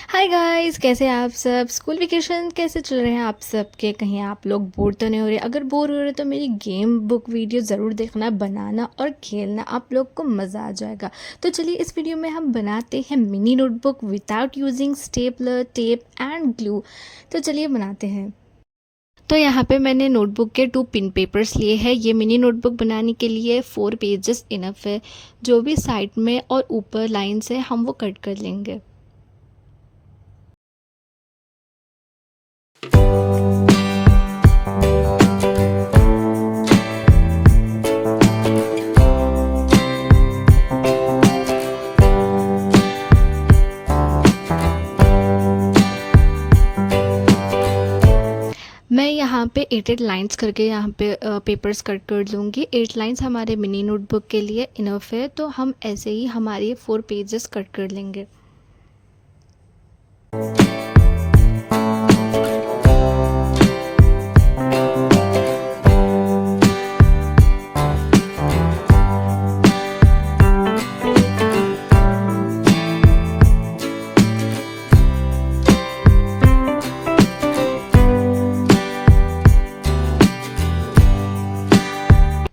Hi guys, कैसे हैं आप सब। स्कूल वेकेशन कैसे चल रहे हैं आप सब के। कहीं आप लोग बोर तो नहीं हो रहे। अगर बोर हो रहे तो मेरी गेम बुक वीडियो ज़रूर देखना, बनाना और खेलना, आप लोग को मज़ा आ जाएगा। तो चलिए इस वीडियो में हम बनाते हैं mini notebook without using stapler, tape and glue. तो चलिए बनाते हैं। तो यहाँ पे मैंने नोटबुक के 2 पिन पेपर्स लिए हैं। ये मिनी नोटबुक बनाने के लिए 4 पेजेस इनफ है। जो भी साइड में और ऊपर लाइन्स है हम वो कट कर लेंगे। मैं यहाँ पे 8 लाइंस करके यहाँ पे पेपर्स कट कर लूँगी। 8 लाइंस हमारे मिनी नोटबुक के लिए इनफ है। तो हम ऐसे ही हमारे 4 पेजेस कट कर लेंगे।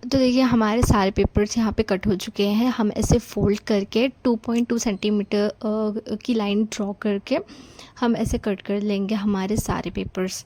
तो देखिए हमारे सारे पेपर्स यहाँ पे कट हो चुके हैं। हम ऐसे फोल्ड करके 2.2 सेंटीमीटर की लाइन ड्रॉ करके हम ऐसे कट कर लेंगे हमारे सारे पेपर्स।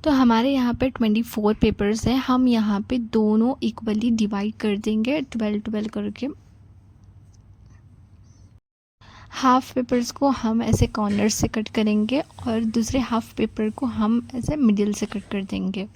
तो हमारे यहाँ पे 24 पेपर्स हैं। हम यहाँ पे दोनों इक्वली डिवाइड कर देंगे 12-12 करके। हाफ पेपर्स को हम ऐसे कॉर्नर से कट करेंगे और दूसरे हाफ पेपर को हम ऐसे मिडिल से कट कर देंगे।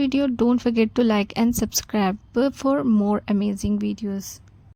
video, don't forget to like and subscribe for more amazing videos.